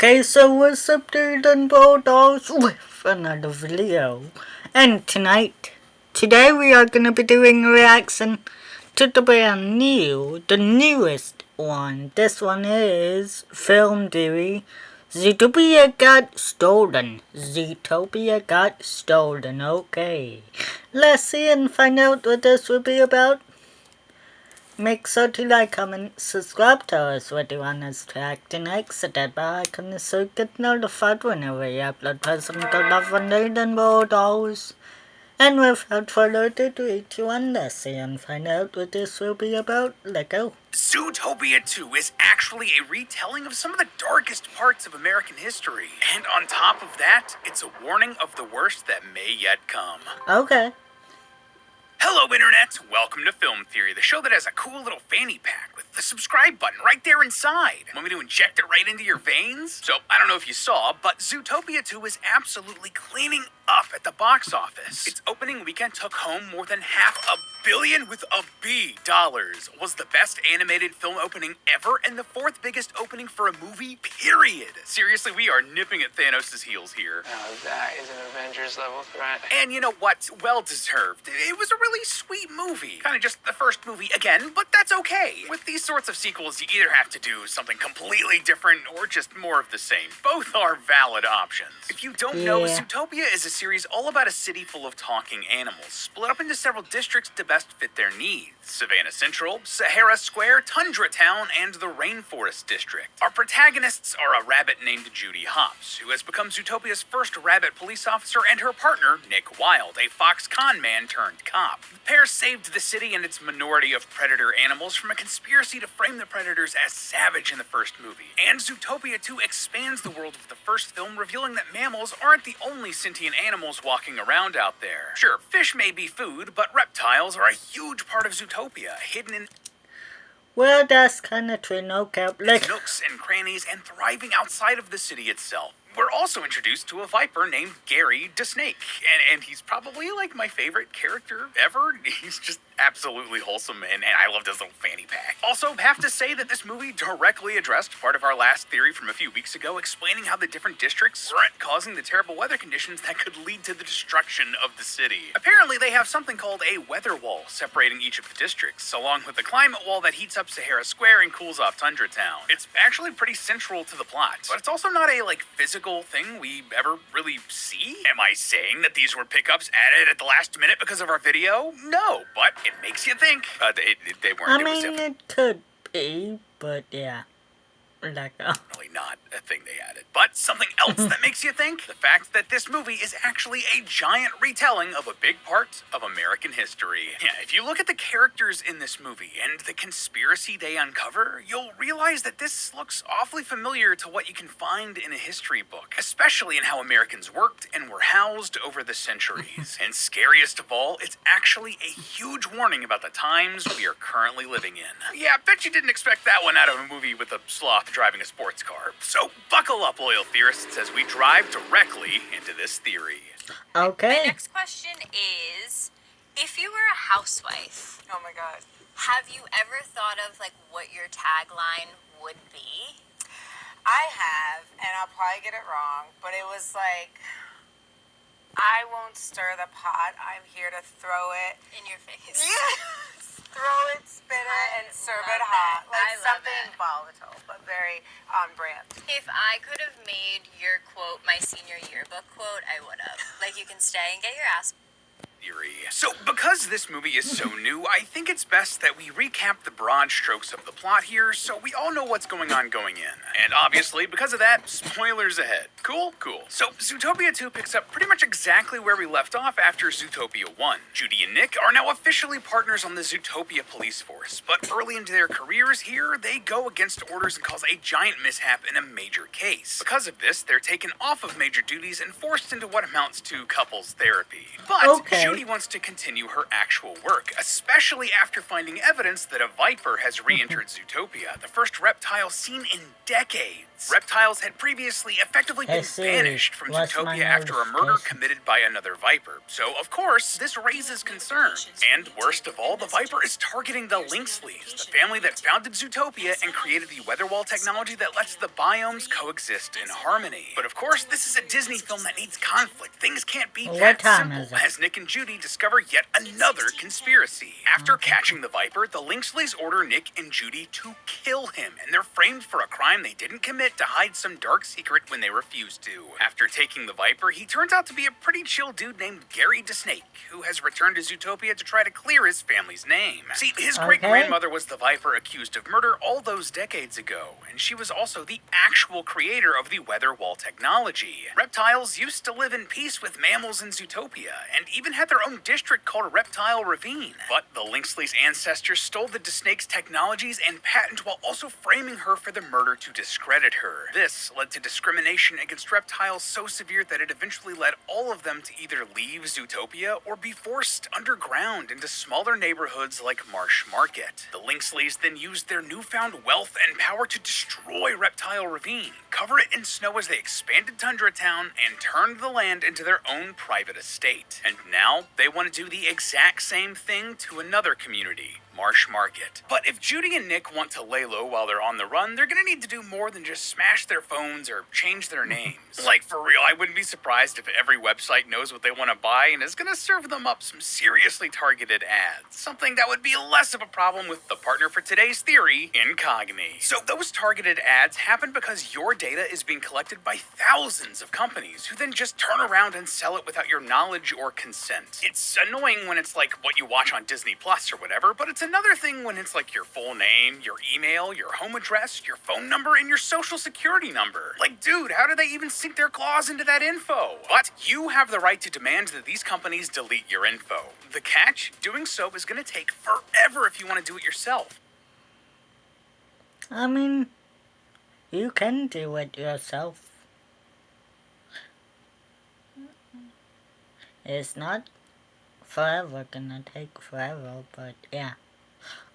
Okay, so what's up, dude and Bulldogs with another video. And today we are gonna be doing a reaction to the newest one. This one is film theory. Zootopia got stolen. Zootopia got stolen. Okay, let's see and find out what this will be about. Make sure to like, comment, subscribe to us what you want us to act tonight, so that bell icon so you get notified whenever we upload person to love and and Bulldogs. And without further ado, 3, 2, 1, let's see and find out what this will be about. Let's go. Zootopia 2 is actually a retelling of some of the darkest parts of American history. And on top of that, it's a warning of the worst that may yet come. Okay. Hello, Internet! Welcome to Film Theory, the show that has a cool little fanny pack with the subscribe button right there inside. Want me to inject it right into your veins? So, I don't know if you saw, but Zootopia 2 is absolutely cleaning up at the box office. Its opening weekend took home more than $500 million with a B dollars. Was the best animated film opening ever and the 4th biggest opening for a movie, period. Seriously, we are nipping at Thanos' heels here. Now that is an Avengers level threat. And you know what? Well deserved. It was a really sweet movie. Kind of just the first movie again, but that's okay. With these sorts of sequels, you either have to do something completely different or just more of the same. Both are valid options. If you don't know, Zootopia is a series all about a city full of talking animals, split up into several districts to best fit their needs. Savannah Central, Sahara Square, Tundra Town, and the Rainforest District. Our protagonists are a rabbit named Judy Hopps, who has become Zootopia's first rabbit police officer, and her partner, Nick Wilde, a fox con man turned cop. The pair saved the city and its minority of predator animals from a conspiracy to frame the predators as savage in the first movie. And Zootopia 2 expands the world of the first film, revealing that mammals aren't the only sentient animals walking around out there. Sure, fish may be food, but reptiles are a huge part of Zootopia, hidden in Well, that's kind of true, no cap. nooks and crannies and thriving outside of the city itself. We're also introduced to a viper named Gary DeSnake, and he's probably like my favorite character ever. He's just absolutely wholesome, and I loved his little fanny pack. Also, have to say that this movie directly addressed part of our last theory from a few weeks ago, explaining how the different districts weren't causing the terrible weather conditions that could lead to the destruction of the city. Apparently, they have something called a weather wall separating each of the districts, along with the climate wall that heats up Sahara Square and cools off Tundra Town. It's actually pretty central to the plot, but it's also not a physical thing we ever really see. Am I saying that these were pickups added at the last minute because of our video? No, but it makes you think. They weren't. I mean, it could be, but yeah. Really not a thing they added. But something else that makes you think? The fact that this movie is actually a giant retelling of a big part of American history. Yeah, if you look at the characters in this movie and the conspiracy they uncover, you'll realize that this looks awfully familiar to what you can find in a history book, especially in how Americans worked and were housed over the centuries. And scariest of all, it's actually a huge warning about the times we are currently living in. Yeah, I bet you didn't expect that one out of a movie with a sloth driving a sports car. So buckle up, loyal theorists, as we drive directly into this theory. Okay. My next question is, if you were a housewife, Oh my god. have you ever thought of what your tagline would be? I have, and I'll probably get it wrong, but it was I won't stir the pot. I'm here to throw it. In your face. Yes! Throw it, spin it, and serve it love hot. it. I love something it. volatile, but very on brand. If I could have made your quote my senior yearbook quote, I would have. You can stay and get your ass. Theory. So, because this movie is so new, I think it's best that we recap the broad strokes of the plot here so we all know what's going on going in. And obviously, because of that, spoilers ahead. Cool? Cool. So, Zootopia 2 picks up pretty much exactly where we left off after Zootopia 1. Judy and Nick are now officially partners on the Zootopia police force, but early into their careers here, they go against orders and cause a giant mishap in a major case. Because of this, they're taken off of major duties and forced into what amounts to couples therapy. But Judy wants to continue her actual work, especially after finding evidence that a viper has re-entered Zootopia, the first reptile seen in decades. Reptiles had previously effectively been been banished from Zootopia after a murder committed by another Viper. So, of course, this raises concerns. And worst of all, the Viper is targeting the Lynxleys, the family that founded Zootopia and created the weather wall technology that lets the biomes coexist in harmony. But of course, this is a Disney film that needs conflict. Things can't be that simple, as Nick and Judy discover yet another conspiracy. After catching the Viper, the Lynxleys order Nick and Judy to kill him, and they're framed for a crime they didn't commit to hide some dark secret when they refused to. After taking the Viper, he turns out to be a pretty chill dude named Gary DeSnake, who has returned to Zootopia to try to clear his family's name. See, his great-grandmother was the Viper accused of murder all those decades ago, and she was also the actual creator of the weather wall technology. Reptiles used to live in peace with mammals in Zootopia, and even had their own district called Reptile Ravine. But the Lynxley's ancestors stole the DeSnake's technologies and patent while also framing her for the murder to discredit her. This led to discrimination against reptiles so severe that it eventually led all of them to either leave Zootopia or be forced underground into smaller neighborhoods like Marsh Market. The Lynxleys then used their newfound wealth and power to destroy Reptile Ravine, cover it in snow as they expanded Tundra Town, and turned the land into their own private estate. And now they want to do the exact same thing to another community, Marsh Market. But if Judy and Nick want to lay low while they're on the run, they're gonna need to do more than just smash their phones or change their names. Like, for real, I wouldn't be surprised if every website knows what they want to buy and is gonna serve them up some seriously targeted ads. Something that would be less of a problem with the partner for today's theory, Incogni. So those targeted ads happen because your data is being collected by thousands of companies who then just turn around and sell it without your knowledge or consent. It's annoying when it's like what you watch on Disney Plus or whatever, but it's another thing when it's like your full name, your email, your home address, your phone number, and your social security number. Like, dude, how do they even sink their claws into that info? But you have the right to demand that these companies delete your info. The catch? Doing so is going to take forever if you want to do it yourself. I mean, you can do it yourself. It's not forever gonna take forever, but yeah.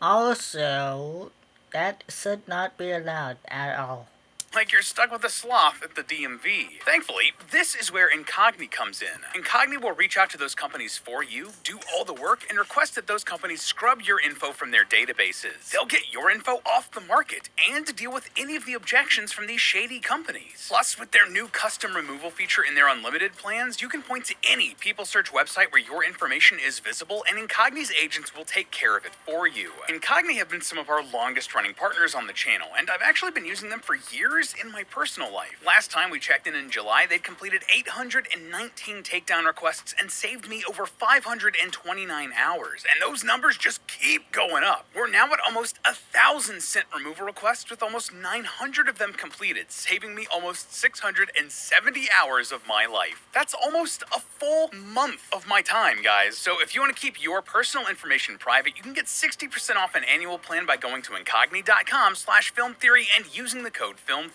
Also, that should not be allowed at all. Like you're stuck with a sloth at the DMV. Thankfully, this is where Incogni comes in. Incogni will reach out to those companies for you, do all the work, and request that those companies scrub your info from their databases. They'll get your info off the market and deal with any of the objections from these shady companies. Plus, with their new custom removal feature in their unlimited plans, you can point to any people search website where your information is visible, and Incogni's agents will take care of it for you. Incogni have been some of our longest running partners on the channel, and I've actually been using them for years in my personal life. Last time we checked in July, they'd completed 819 takedown requests and saved me over 529 hours. And those numbers just keep going up. We're now at almost 1,000 scent removal requests with almost 900 of them completed, saving me almost 670 hours of my life. That's almost a full month of my time, guys. So if you want to keep your personal information private, you can get 60% off an annual plan by going to incogni.com/filmtheory and using the code FILMTHEORY.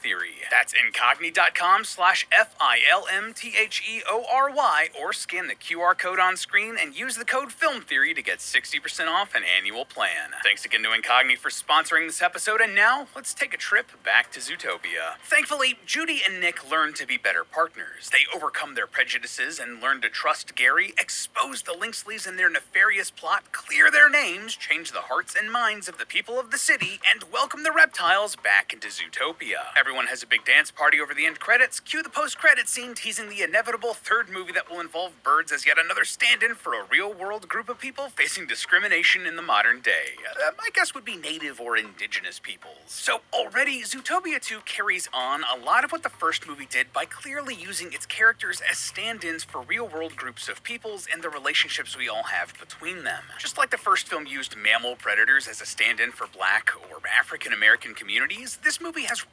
That's incogni.com/FILMTHEORY, or scan the QR code on screen and use the code FILMTHEORY to get 60% off an annual plan. Thanks again to Incogni for sponsoring this episode, and now let's take a trip back to Zootopia. Thankfully, Judy and Nick learn to be better partners. They overcome their prejudices and learn to trust Gary, expose the Lynxleys and their nefarious plot, clear their names, change the hearts and minds of the people of the city, and welcome the reptiles back into Zootopia. Everyone has a big dance party over the end credits. Cue the post-credit scene teasing the inevitable third movie that will involve birds as yet another stand-in for a real-world group of people facing discrimination in the modern day. My guess would be native or indigenous peoples. So already, Zootopia 2 carries on a lot of what the first movie did by clearly using its characters as stand-ins for real-world groups of peoples and the relationships we all have between them. Just like the first film used mammal predators as a stand-in for Black or African-American communities, this movie has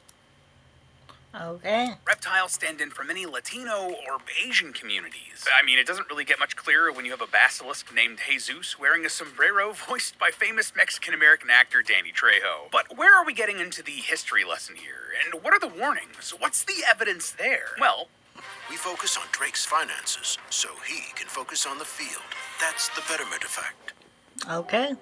reptiles stand in for many Latino or Asian communities. I mean, it doesn't really get much clearer when you have a basilisk named Jesus wearing a sombrero voiced by famous Mexican-American actor Danny Trejo. But where are we getting into the history lesson here? And what are the warnings? What's the evidence there? Well, we focus on Drake's finances, so he can focus on the field. That's the betterment effect. Okay.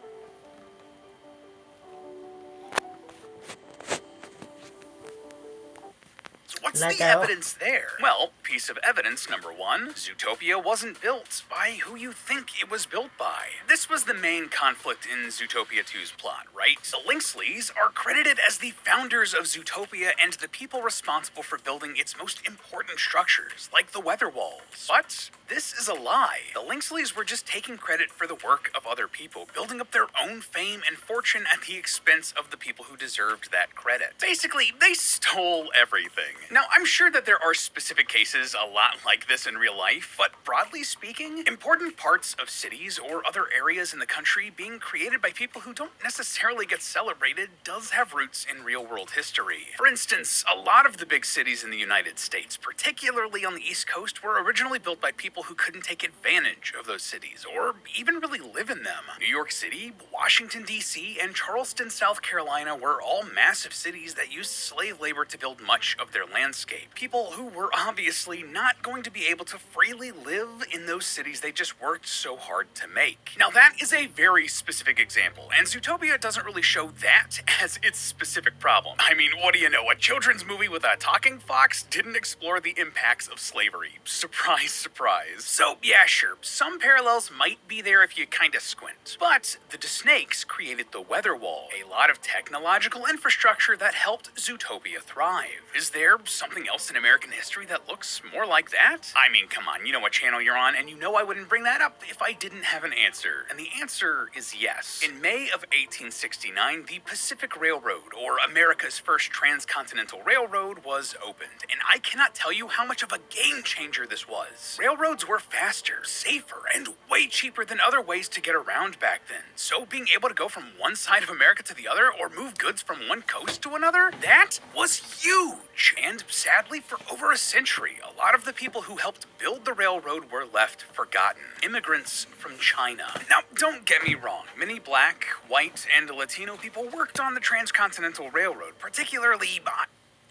What's Let the go. evidence there? Well, piece of evidence number one, Zootopia wasn't built by who you think it was built by. This was the main conflict in Zootopia 2's plot, right? The Linksleys are credited as the founders of Zootopia and the people responsible for building its most important structures, like the weather walls. But this is a lie. The Linksleys were just taking credit for the work of other people, building up their own fame and fortune at the expense of the people who deserved that credit. Basically, they stole everything. Now, I'm sure that there are specific cases a lot like this in real life, but broadly speaking, important parts of cities or other areas in the country being created by people who don't necessarily get celebrated does have roots in real-world history. For instance, a lot of the big cities in the United States, particularly on the East Coast, were originally built by people who couldn't take advantage of those cities or even really live in them. New York City, Washington, D.C., and Charleston, South Carolina were all massive cities that used slave labor to build much of their landscape. People who were obviously not going to be able to freely live in those cities they just worked so hard to make. Now that is a very specific example, and Zootopia doesn't really show that as its specific problem. I mean, what do you know, a children's movie with a talking fox didn't explore the impacts of slavery. Surprise, surprise. So yeah, sure, some parallels might be there if you kinda squint. But the Snakes created the weather wall, a lot of technological infrastructure that helped Zootopia thrive. Is there something else in American history that looks more like that? I mean, come on, you know what channel you're on, and you know I wouldn't bring that up if I didn't have an answer. And the answer is yes. In May of 1869, the Pacific Railroad, or America's first transcontinental railroad, was opened. And I cannot tell you how much of a game changer this was. Railroads were faster, safer, and way cheaper than other ways to get around back then. So being able to go from one side of America to the other, or move goods from one coast to another, that was huge. And sadly, for over a century, a lot of the people who helped build the railroad were left forgotten. Immigrants from China. Now, don't get me wrong. Many black, white, and Latino people worked on the Transcontinental Railroad, particularly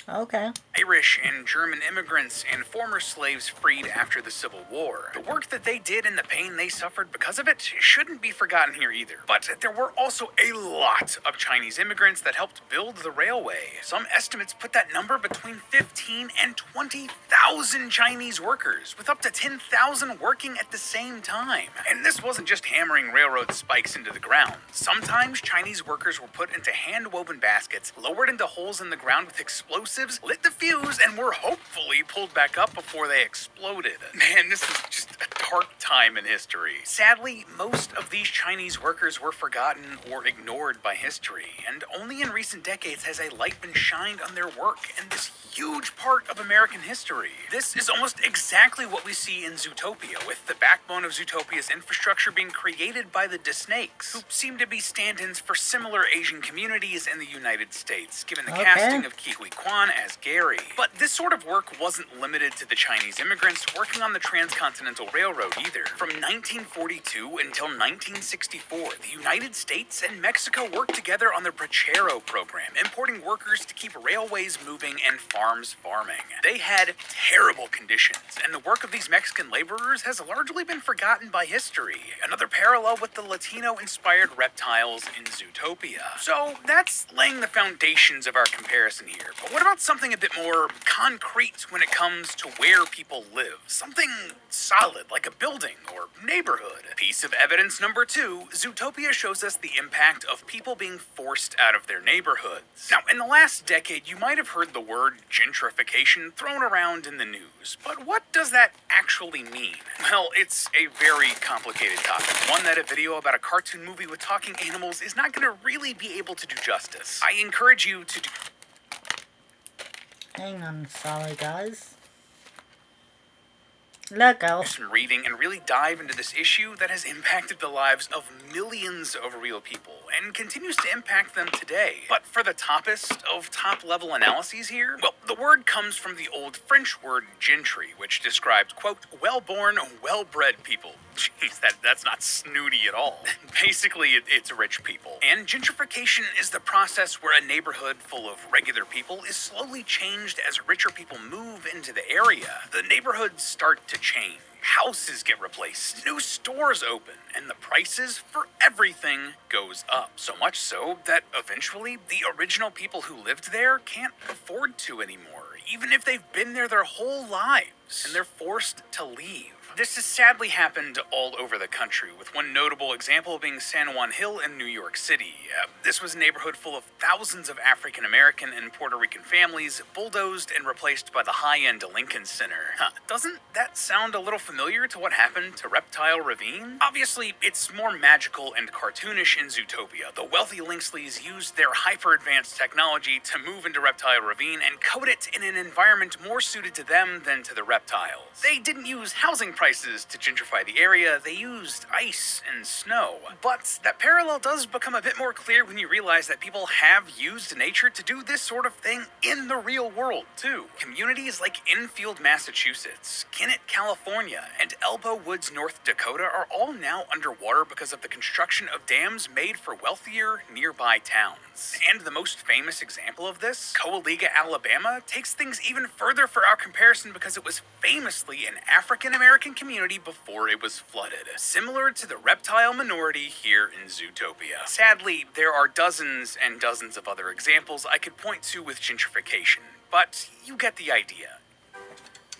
Okay. Irish and German immigrants and former slaves freed after the Civil War. The work that they did and the pain they suffered because of it shouldn't be forgotten here either. But there were also a lot of Chinese immigrants that helped build the railway. Some estimates put that number between 15 and 20,000 Chinese workers, with up to 10,000 working at the same time. And this wasn't just hammering railroad spikes into the ground. Sometimes Chinese workers were put into hand-woven baskets, lowered into holes in the ground with explosives, lit the fuse, and were hopefully pulled back up before they exploded. Man, this is just a dark time in history. Sadly, most of these Chinese workers were forgotten or ignored by history, and only in recent decades has a light been shined on their work and this huge part of American history. This is almost exactly what we see in Zootopia, with the backbone of Zootopia's infrastructure being created by the Snakes, who seem to be stand-ins for similar Asian communities in the United States, given the casting of Ke Huy Quan as Gary. But this sort of work wasn't limited to the Chinese immigrants working on the Transcontinental Railroad either. From 1942 until 1964, the United States and Mexico worked together on the Bracero program, importing workers to keep railways moving and farms farming. They had terrible conditions, and the work of these Mexican laborers has largely been forgotten by history. Another parallel with the Latino-inspired reptiles in Zootopia. So that's laying the foundations of our comparison here. But what about something a bit more concrete when it comes to where people live? Something solid, like a building or neighborhood. Piece of evidence number 2, Zootopia shows us the impact of people being forced out of their neighborhoods. Now, in the last decade, you might have heard the word gentrification thrown around in the news, but what does that actually mean? Well, it's a very complicated topic, one that a video about a cartoon movie with talking animals is not going to really be able to do justice. I encourage you to do... Hang on, sorry guys. Let go. some reading and really dive into this issue that has impacted the lives of millions of real people and continues to impact them today. But for the toppest of top-level analyses here, well, the word comes from the old French word gentry, which describes, quote, well-born, well-bred people. Jeez, that's not snooty at all. Basically, it's rich people. And gentrification is the process where a neighborhood full of regular people is slowly changed as richer people move into the area. The neighborhoods start to change. Houses get replaced, new stores open, and the prices for everything goes up. So much so that eventually the original people who lived there can't afford to anymore. even if they've been there their whole lives, and they're forced to leave. This has sadly happened all over the country, with one notable example being San Juan Hill in New York City. This was a neighborhood full of thousands of African American and Puerto Rican families, bulldozed and replaced by the high-end Lincoln Center. Doesn't that sound a little familiar to what happened to Reptile Ravine? Obviously, it's more magical and cartoonish in Zootopia. The wealthy Linksleys used their hyper-advanced technology to move into Reptile Ravine and code it in an environment more suited to them than to the reptiles. They didn't use housing prices to gentrify the area, they used ice and snow. But that parallel does become a bit more clear when you realize that people have used nature to do this sort of thing in the real world, too. Communities like Enfield, Massachusetts, Kennett, California, and Elbow Woods, North Dakota are all now underwater because of the construction of dams made for wealthier nearby towns. And the most famous example of this, Coahuila, Alabama, takes things even further for our comparison because it was famously an African-American community before it was flooded, similar to the reptile minority here in Zootopia. Sadly, there are dozens and dozens of other examples I could point to with gentrification, but you get the idea.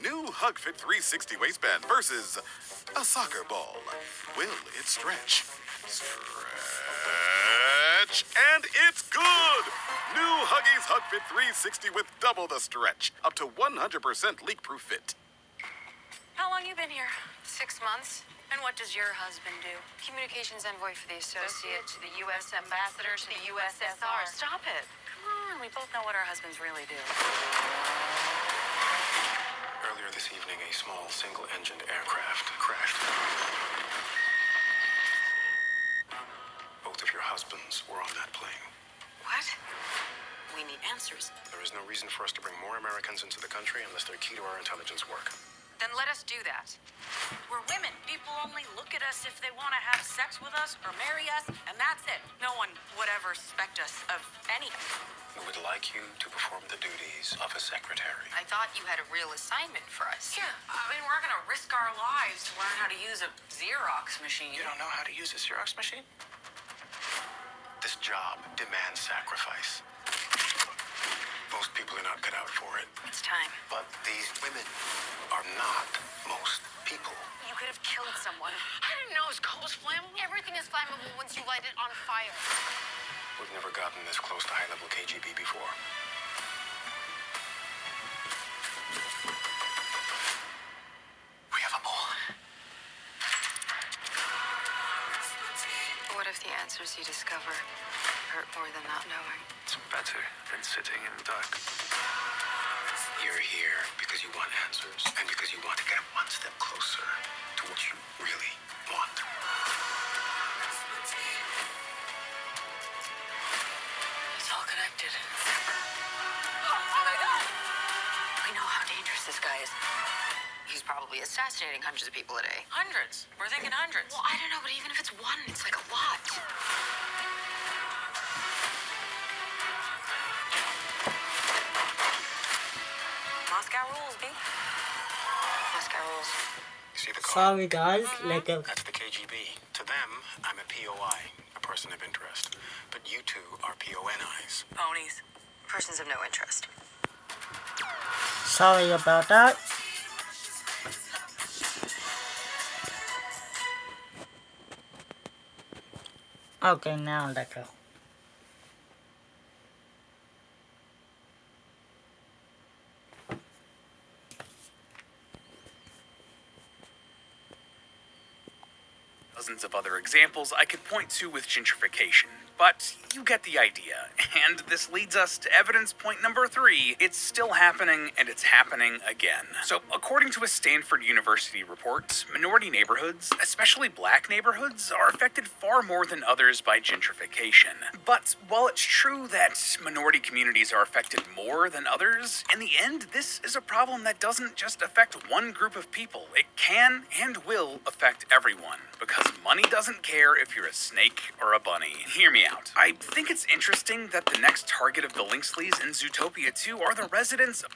New HugFit 360 waistband versus a soccer ball. Will it stretch? Stretch, and it's good! New Huggies HugFit 360 with double the stretch, up to 100% leak-proof fit. How long you been here? 6 months. And what does your husband do? Communications envoy for the Associate to the U.S. Ambassador to the USSR. Stop it. Come on, we both know what our husbands really do. Earlier this evening, a small single-engined aircraft crashed. Both of your husbands were on that plane. What? We need answers. There is no reason for us to bring more Americans into the country unless they're key to our intelligence work. Then let us do that. We're women. People only look at us if they want to have sex with us or marry us, and that's it. No one would ever suspect us of anything. We would like you to perform the duties of a secretary. I thought you had a real assignment for us. Yeah, I mean, we're going to risk our lives to learn how to use a Xerox machine. You don't know how to use a Xerox machine? This job demands sacrifice. Most people are not cut out for it. It's time. But these women are not most people. You could have killed someone. I didn't know his coal was flammable. Everything is flammable once you light it on fire. We've never gotten this close to high-level KGB before. We have a ball. What if the answers you discover hurt more than not knowing? It's better than sitting in the dark. You're here because you want answers and because you want to get one step closer to what you really want. It's all connected. We know how dangerous this guy is. He's probably assassinating hundreds of people a day. Hundreds. We're thinking hundreds. Well, I don't know, but even if it's one, it's like a lot. Moscow rules, B. Moscow rules. You see the car? Sorry guys, like a That's the KGB. To them, I'm a POI, a person of interest. But you two are PONIs. Ponies. Persons of no interest. sorry about that. Okay, now let go. Dozens of other examples I could point to with gentrification, but you get the idea. And this leads us to evidence point number 3. It's still happening, and it's happening again. So, according to a Stanford University report, minority neighborhoods, especially black neighborhoods, are affected far more than others by gentrification. But while it's true that minority communities are affected more than others, in the end, this is a problem that doesn't just affect one group of people. It can and will affect everyone, because money doesn't care if you're a snake or a bunny. Hear me out. I think it's interesting that the next target of the Linksleys in Zootopia 2 are the residents of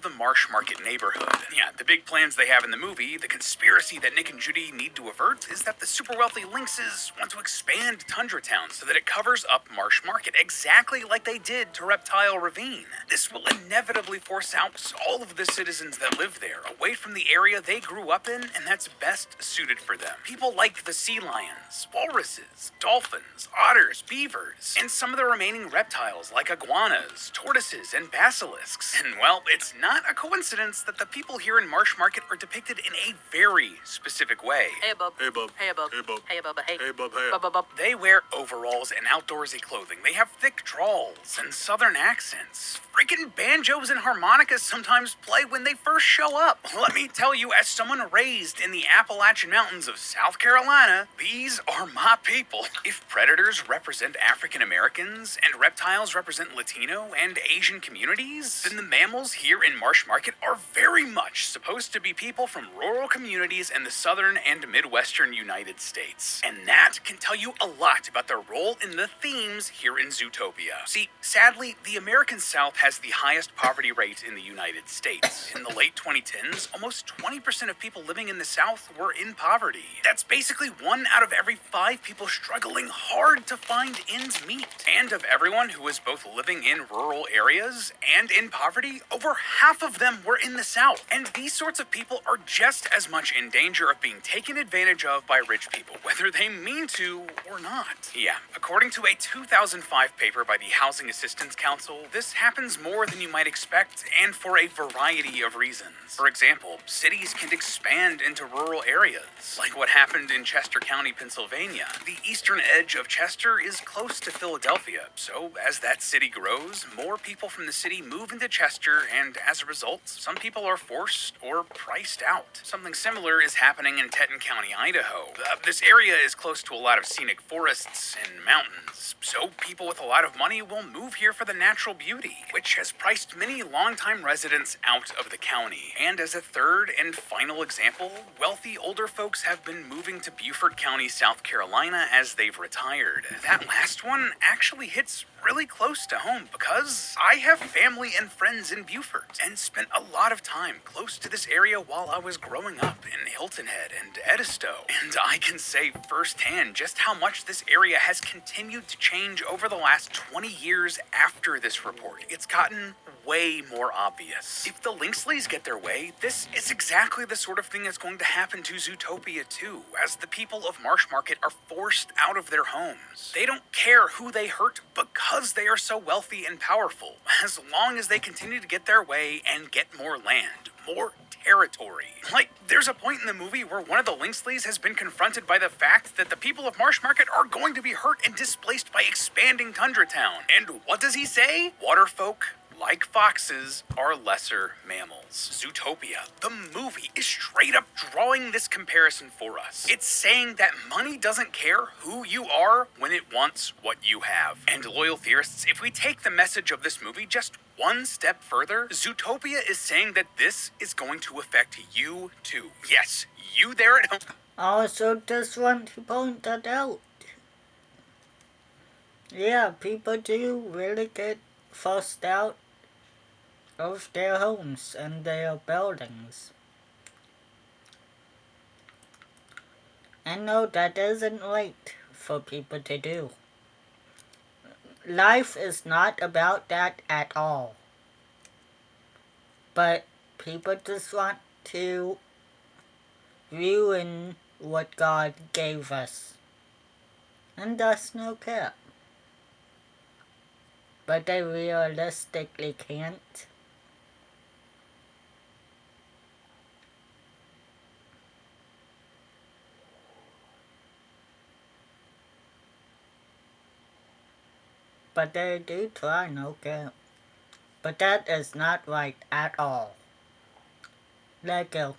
the Marsh Market neighborhood. Yeah, the big plans they have in the movie, the conspiracy that Nick and Judy need to avert, is that the super wealthy lynxes want to expand Tundra Town so that it covers up Marsh Market, exactly like they did to Reptile Ravine. This will inevitably force out all of the citizens that live there away from the area they grew up in and that's best suited for them. People like the sea lions, walruses, dolphins, otters, beavers, and some of the remaining reptiles like iguanas, tortoises, and basilisks. And well, it's not a coincidence that the people here in Marsh Market are depicted in a very specific way. Hey, bub. Hey, bub. Hey, bub. Hey, bub. Hey, bub. Hey. Hey, bub. Hey. Bub. They wear overalls and outdoorsy clothing. They have thick drawls and southern accents. Freaking banjos and harmonicas sometimes play when they first show up. Let me tell you, as someone raised in the Appalachian Mountains of South Carolina, these are my people. If predators represent African Americans and reptiles represent Latino and Asian communities, then the mammals here in Marsh Market are very much supposed to be people from rural communities in the southern and midwestern United States. And that can tell you a lot about their role in the themes here in Zootopia. See, sadly, the American South has the highest poverty rate in the United States. In the late 2010s, almost 20% of people living in the South were in poverty. That's basically 1 out of every 5 people struggling hard to find ends meet. And of everyone who was both living in rural areas and in poverty, over half of them were in the South. And these sorts of people are just as much in danger of being taken advantage of by rich people, whether they mean to or not. Yeah, according to a 2005 paper by the Housing Assistance Council, this happens more than you might expect and for a variety of reasons. For example, cities can expand into rural areas, like what happened in Chester County, Pennsylvania. The eastern edge of Chester is close to Philadelphia, so as that city grows, more people from the city move into Chester, and as a result, some people are forced or priced out. Something similar is happening in Teton County, Idaho. This area is close to a lot of scenic forests and mountains, so people with a lot of money will move here for the natural beauty, which has priced many longtime residents out of the county. And as a third and final example, wealthy older folks have been moving to Beaufort County, South Carolina as they've retired. That last one actually hits really close to home because I have family and friends in Beaufort and spent a lot of time close to this area while I was growing up in Hilton Head and Edisto. And I can say firsthand just how much this area has continued to change over the last 20 years after this report. It's gotten way more obvious. If the Lynxleys get their way, this is exactly the sort of thing that's going to happen to Zootopia too, as the people of Marsh Market are forced out of their homes. They don't care who they hurt because they are so wealthy and powerful, as long as they continue to get their way and get more land, more territory. Like, there's a point in the movie where one of the Lynxleys has been confronted by the fact that the people of Marsh Market are going to be hurt and displaced by expanding Tundra Town. And what does he say? Waterfolk, like foxes, are lesser mammals. Zootopia, the movie, is straight up drawing this comparison for us. It's saying that money doesn't care who you are when it wants what you have. And loyal theorists, if we take the message of this movie just one step further, Zootopia is saying that this is going to affect you too. Yes, you there at home. Also, just want to point that out. Yeah, people do really get forced out of their homes and their buildings. And no, that isn't right for people to do. Life is not about that at all. But people just want to ruin what God gave us. And that's no cap. But they realistically can't. But they do try, no cap. But that is not right at all. let go.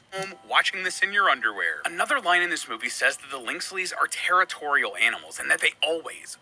Watching this in your underwear. Another line in this movie says that the lynxleys are territorial animals and that they always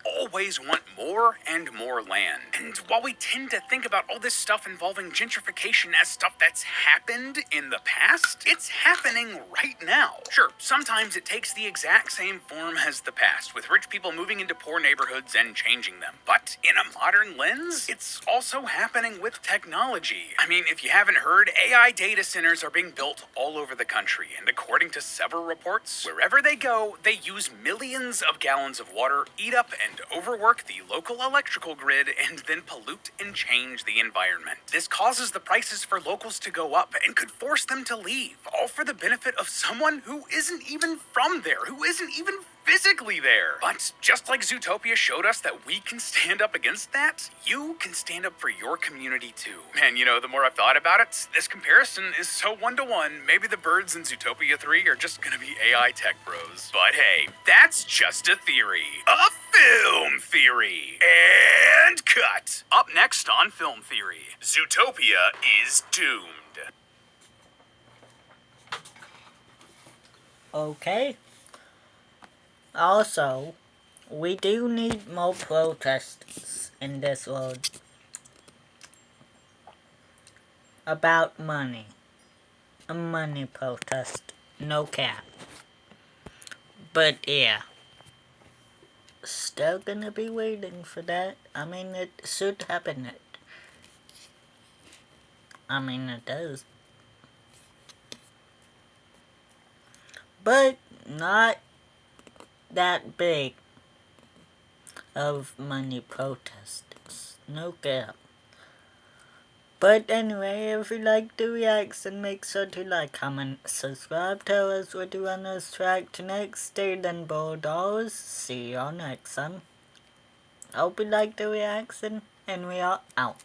want more and more land. And while we tend to think about all this stuff involving gentrification as stuff that's happened in the past, it's happening right now. Sure, sometimes it takes the exact same form as the past, with rich people moving into poor neighborhoods and changing them. But in a modern lens, it's also happening with technology. I mean, if you haven't heard, AI data centers are being built all over the country, and according to several reports, wherever they go, they use millions of gallons of water, eat up and overwork the local electrical grid, and then pollute and change the environment. This causes the prices for locals to go up and could force them to leave, all for the benefit of someone who isn't even from there, who isn't even physically there. But just like Zootopia showed us that we can stand up against that, you can stand up for your community too. Man, you know, the more I've thought about it, this comparison is so one-to-one, maybe the birds in Zootopia 3 are just gonna be AI tech bros. But hey, that's just a theory. A film theory. And cut. Up next on Film Theory, Zootopia is doomed. Okay. Also, we do need more protests in this world about money. A money protest. No cap. But yeah. Still gonna be waiting for that. I mean, it should happen. It does. But not that big of money protests. No cap. But anyway, if you like the reaction, make sure to like, comment, subscribe, tell us what you want us to react to next. Stay then, Bulldogs. See y'all next time. Hope you like the reaction, and we are out.